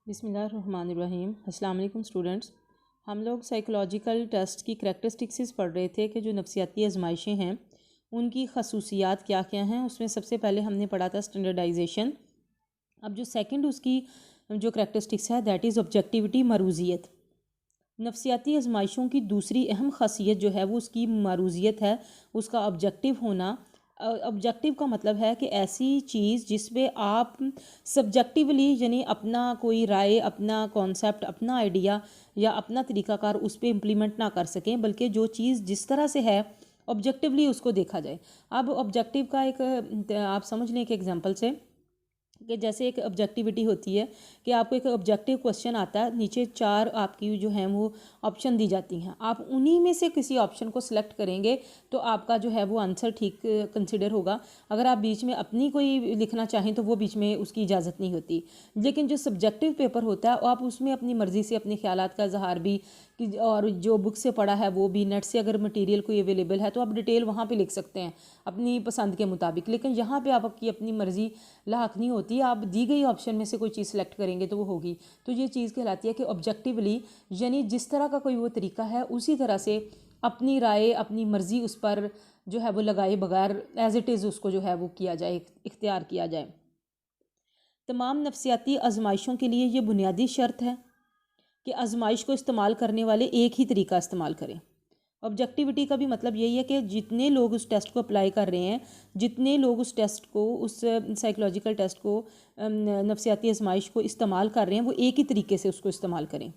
बिस्मिल्लाहिर्रहमानिर्रहीम। अस्सलाम वालेकुम स्टूडेंट्स। हम लोग साइकोलॉजिकल टेस्ट की करैक्टरिस्टिक्स पढ़ रहे थे कि जो नफ्सियाती आजमाइशें हैं उनकी खसूसियात क्या क्या हैं। उसमें सबसे पहले हमने पढ़ा था स्टैंडर्डाइजेशन। अब जो सेकंड उसकी जो करैक्टरिस्टिक्स है दैट इज़ ऑब्जेक्टिविटी, मरूजियत। नफ्सियाती आजमाइशों की दूसरी अहम खासियत जो है वो उसकी मरूजियत है, उसका ऑब्जेक्टिव होना। ऑब्जेक्टिव का मतलब है कि ऐसी चीज़ जिसमें आप सब्जेक्टिवली यानी अपना कोई राय, अपना कॉन्सेप्ट, अपना आइडिया या अपना तरीक़ाकार उस पर इम्प्लीमेंट ना कर सकें, बल्कि जो चीज़ जिस तरह से है ऑब्जेक्टिवली उसको देखा जाए। अब ऑब्जेक्टिव का एक आप समझ लें एक एग्जांपल से कि जैसे एक ऑब्जेक्टिविटी होती है कि आपको एक ऑब्जेक्टिव क्वेश्चन आता है, नीचे 4 आपकी जो हैं वो ऑप्शन दी जाती हैं, आप उन्हीं में से किसी ऑप्शन को सिलेक्ट करेंगे तो आपका जो है वो आंसर ठीक कंसिडर होगा। अगर आप बीच में अपनी कोई लिखना चाहें तो वो बीच में उसकी इजाज़त नहीं होती। लेकिन जो सब्जेक्टिव पेपर होता है आप उसमें अपनी मर्ज़ी से अपने ख्यालात का इजहार भी और जो बुक से पढ़ा है वो भी, नेट से अगर मटेरियल कोई अवेलेबल है तो आप डिटेल वहाँ पे लिख सकते हैं अपनी पसंद के मुताबिक। लेकिन यहाँ पे आपकी अपनी मर्ज़ी लाक नहीं होती, आप दी गई ऑप्शन में से कोई चीज़ सेलेक्ट करेंगे तो वो होगी। तो ये चीज़ कहलाती है कि ऑब्जेक्टिवली, यानी जिस तरह का कोई वो तरीका है उसी तरह से अपनी राय, अपनी मर्ज़ी उस पर जो है वो लगाए बगैर एज इट इज़ उसको जो है वो किया जाए, इख्तियार किया जाए। तमाम नफ्सियाती आजमाइशों के लिए ये बुनियादी शर्त है कि आजमाइश को इस्तेमाल करने वाले एक ही तरीका इस्तेमाल करें। ऑब्जेक्टिविटी का भी मतलब यही है कि जितने लोग उस टेस्ट को अप्लाई कर रहे हैं, जितने लोग उस टेस्ट को, उस साइकोलॉजिकल टेस्ट को, नफ्सियाती आजमाइश को इस्तेमाल कर रहे हैं, वो एक ही तरीके से उसको इस्तेमाल करें।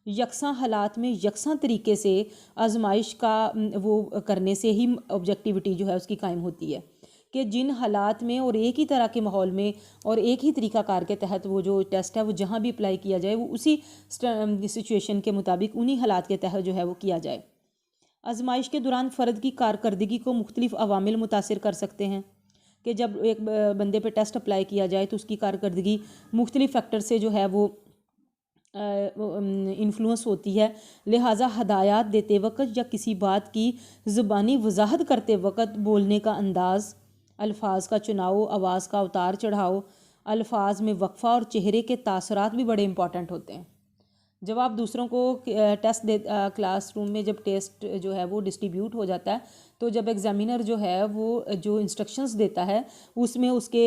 यकसा हालात में यकसा तरीके से आजमाइश का वो करने से ही ऑब्जेक्टिविटी जो है उसकी कायम होती है कि जिन हालात में और एक ही तरह के माहौल में और एक ही तरीक़ाकार के तहत वो जो टेस्ट है वो जहाँ भी अप्लाई किया जाए वो उसी सिचुएशन के मुताबिक उन्हीं हालात के तहत जो है वो किया जाए। आजमाइश के दौरान फ़र्द की कारकर्दगी को मुख्तलिफ़ अवामिल मुतासिर कर सकते हैं कि जब एक बंदे पे टेस्ट अप्लाई किया जाए तो उसकी कारकर्दगी मुख्तलिफ़ फैक्टर से जो है वो इन्फ्लुएंस होती है। लिहाजा हदायत देते वक्त या किसी बात की ज़ुबानी वजाहत करते वक्त बोलने का अंदाज़, अल्फाज का चुनाव, आवाज़ का उतार चढ़ाव, अल्फाज में वक्फ़ा और चेहरे के तासरात भी बड़े इंपॉर्टेंट होते हैं। जब आप दूसरों को टेस्ट दे, क्लासरूम में जब टेस्ट जो है वो डिस्ट्रीब्यूट हो जाता है तो जब एग्ज़ामिनर जो है वो जो इंस्ट्रक्शंस देता है उसमें उसके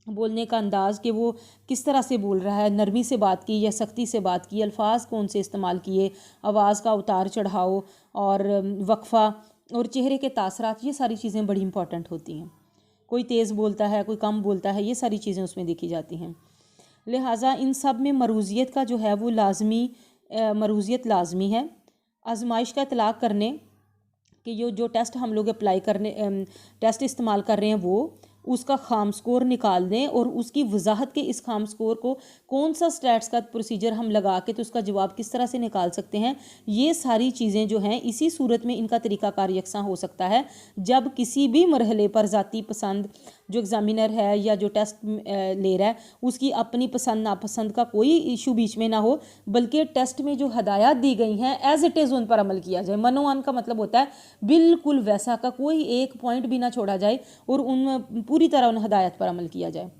बोलने का अंदाज़ कि वो किस तरह से बोल रहा है, नरमी से बात की या सख्ती से बात की, अल्फाज कौन से इस्तेमाल किए, आवाज़ का उतार चढ़ाव और वक्फ़ा और चेहरे के तासरात, ये सारी चीज़ें बड़ी इंपॉर्टेंट होती हैं। कोई तेज़ बोलता है, कोई कम बोलता है, ये सारी चीज़ें उसमें देखी जाती हैं। लिहाजा इन सब में मरूजियत का जो है वो मरूजियत लाजमी है। आजमाइश का इतलाक़ करने कि जो टेस्ट हम लोग अप्लाई करने टेस्ट इस्तेमाल कर रहे हैं वो उसका खाम स्कोर निकाल दें और उसकी वजाहत के इस खाम स्कोर को कौन सा स्टैट्स का प्रोसीजर हम लगा के तो उसका जवाब किस तरह से निकाल सकते हैं, ये सारी चीज़ें जो हैं इसी सूरत में इनका तरीक़ाकार यकसा हो सकता है जब किसी भी मरहले पर ज़ाती पसंद जो एग्ज़ामिनर है या जो टेस्ट ले रहा है उसकी अपनी पसंद नापसंद का कोई इशू बीच में ना हो, बल्कि टेस्ट में जो हदायत दी गई हैं एज इट इज़ उन पर अमल किया जाए। मनोअन का मतलब होता है बिल्कुल वैसा का कोई एक पॉइंट भी ना छोड़ा जाए और उन पूरी तरह उन हदायत पर अमल किया जाए।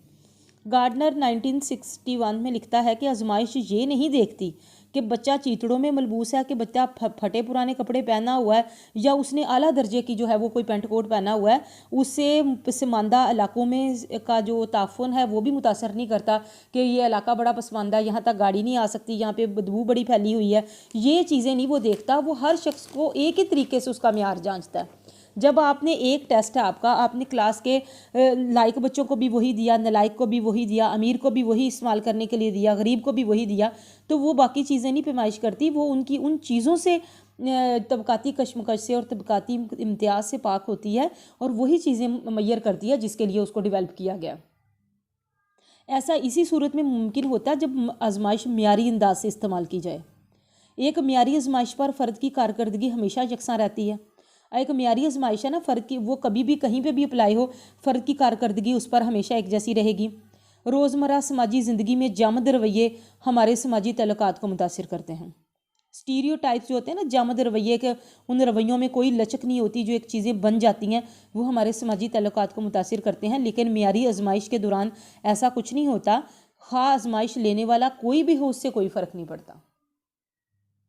गार्डनर 1961 में लिखता है कि आजमाइश ये नहीं देखती कि बच्चा चीतड़ों में मलबूस है, कि बच्चा फटे पुराने कपड़े पहना हुआ है या उसने आला दर्जे की जो है वो कोई पेंट कोट पहना हुआ है, उससे पसमानदा इलाकों में का जो ताफुन है वो भी मुतासर नहीं करता कि ये इलाका बड़ा पसमानदा है, यहाँ तक गाड़ी नहीं आ सकती, यहाँ पे बदबू बड़ी फैली हुई है, ये चीज़ें नहीं वो देखता। वो हर शख्स को एक ही तरीके से उसका म्यार जांचता है। जब आपने एक टेस्ट है आपका, आपने क्लास के लायक बच्चों को भी वही दिया, नालायक को भी वही दिया, अमीर को भी वही इस्तेमाल करने के लिए दिया, गरीब को भी वही दिया, तो वो बाकी चीज़ें नहीं पैमाइश करती, वो उनकी उन चीज़ों से तबकाती कशमकश से और तबकाती इम्तियाज़ से पाक होती है और वही चीज़ें मुय्यर करती है जिसके लिए उसको डेवलप किया गया। ऐसा इसी सूरत में मुमकिन होता है जब आजमाइश म्यारी अंदाज से इस्तेमाल की जाए। एक म्यारी आजमाइश पर फ़र्द की कारकर्दगी हमेशा यकसा रहती है। एक म्यारी आजमाइश है ना, फ़र्द की वो कभी भी कहीं पे भी अप्लाई हो, फ़र्द की कारकर्दगी उस पर हमेशा एक जैसी रहेगी। रोज़मर्रा समाजी ज़िंदगी में जामद रवैये हमारे समाजी तल्लुकात को मुतासिर करते हैं। स्टीरियोटाइप्स जो होते हैं ना, जामद रवैये के, उन रवैयों में कोई लचक नहीं होती, जो एक चीज़ें बन जाती हैं वो हमारे समाजी तल्लुकात को मुतासिर करते हैं। लेकिन म्यारी आजमाइश के दौरान ऐसा कुछ नहीं होता। हाँ आजमाइश लेने वाला कोई भी हो उससे कोई फ़र्क नहीं पड़ता।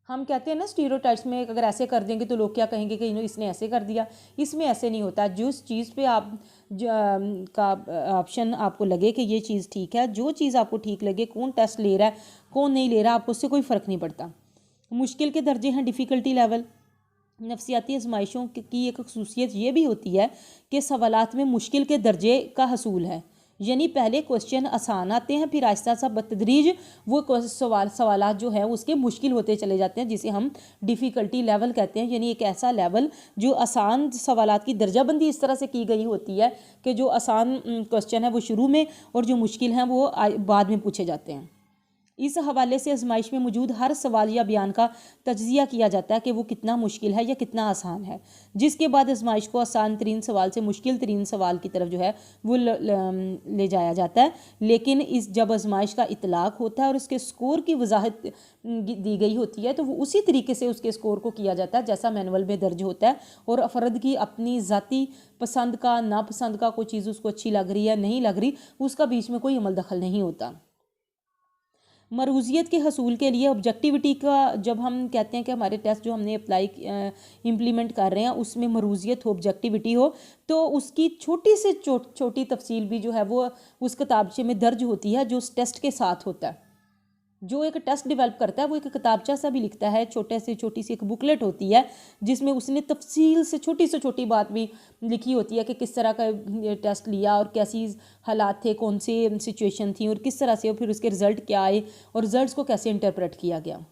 हम कहते हैं ना स्टीरियोटाइप्स में, अगर ऐसे कर देंगे तो लोग क्या कहेंगे कि इसने ऐसे कर दिया। इसमें ऐसे नहीं होता। जिस चीज़ पे आप का ऑप्शन आपको लगे कि ये चीज़ ठीक है, जो चीज़ आपको ठीक लगे, कौन टेस्ट ले रहा है कौन नहीं ले रहा, आपको उससे कोई फ़र्क नहीं पड़ता। मुश्किल के दर्जे हैं डिफ़िकल्टी लेवल। नफ्सियाती आजमाइशों की एक खसूसियत ये भी होती है कि सवालात में मुश्किल के दर्जे का हसूल है, यानी पहले क्वेश्चन आसान आते हैं, फिर आहिस्ता सा बतदरीज वो सवालात जो है उसके मुश्किल होते चले जाते हैं, जिसे हम डिफ़िकल्टी लेवल कहते हैं। यानी एक ऐसा लेवल जो आसान सवालात की दर्जाबंदी इस तरह से की गई होती है कि जो आसान क्वेश्चन है वो शुरू में और जो मुश्किल हैं वो बाद में पूछे जाते हैं। इस हवाले से आजमाइश में मौजूद हर सवाल या बयान का तज्जिया किया जाता है कि वो कितना मुश्किल है या कितना आसान है, जिसके बाद आजमाइश को आसान तरीन सवाल से मुश्किल तरीन सवाल की तरफ जो है वो ले जाया जाता है। लेकिन जब आजमाइश का इतलाक़ होता है और उसके स्कोर की वजाहत दी गई होती है तो वो उसी तरीके से उसके स्कोर को किया जाता है जैसा मैनुअल में दर्ज होता है, और अफरद की अपनी ज़ाती पसंद का नापसंद का, कोई चीज़ उसको अच्छी लग रही है नहीं लग रही, उसका बीच में कोई अमल दखल नहीं होता। मरूजियत के हसूल के लिए ऑब्जेक्टिविटी का, जब हम कहते हैं कि हमारे टेस्ट जो हमने अप्लाई इम्प्लीमेंट कर रहे हैं उसमें मरूजियत हो, ऑब्जेक्टिविटी हो, तो उसकी छोटी से छोटी तफसील भी जो है वो उस किताबचे में दर्ज होती है जो उस टेस्ट के साथ होता है। जो एक टेस्ट डेवलप करता है वो एक किताबचा सा भी लिखता है, छोटे से छोटी सी एक बुकलेट होती है जिसमें उसने तफसील से छोटी बात भी लिखी होती है कि किस तरह का टेस्ट लिया और कैसी हालात थे, कौन सी सिचुएशन थी और किस तरह से फिर उसके रिज़ल्ट क्या आए और रिज़ल्ट को कैसे इंटरप्रेट किया गया।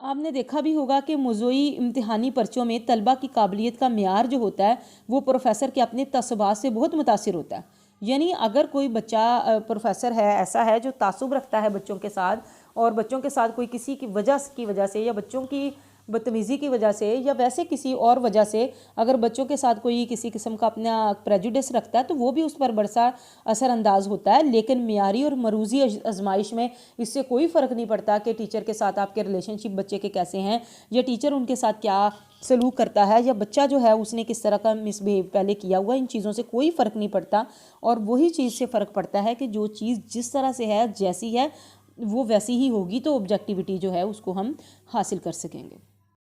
आपने देखा भी होगा कि मौज़ूई इम्तिहानी पर्चों में तलबा की काबिलियत का मेयार जो होता है वो प्रोफेसर के अपने तसब्बात से बहुत मुतासिर होता है। यानी अगर कोई बच्चा प्रोफेसर है ऐसा है जो तासुब रखता है बच्चों के साथ, और बच्चों के साथ कोई किसी की वजह से या बच्चों की बदतमीज़ी की वजह से या वैसे किसी और वजह से अगर बच्चों के साथ कोई किसी किस्म का अपना प्रेजुडिस रखता है तो वो भी उस पर बड़ा असरअंदाज होता है। लेकिन मियारी और मरूजी आजमाइश में इससे कोई फ़र्क नहीं पड़ता कि टीचर के साथ आपके रिलेशनशिप बच्चे के कैसे हैं या टीचर उनके साथ क्या सलूक करता है या बच्चा जो है उसने किस तरह का मिसबिहेव पहले किया हुआ, इन चीज़ों से कोई फ़र्क नहीं पड़ता। और वही चीज़ से फ़र्क पड़ता है कि जो चीज़ जिस तरह से है जैसी है वो वैसी ही होगी, तो ऑब्जेक्टिविटी जो है उसको हम हासिल कर सकेंगे।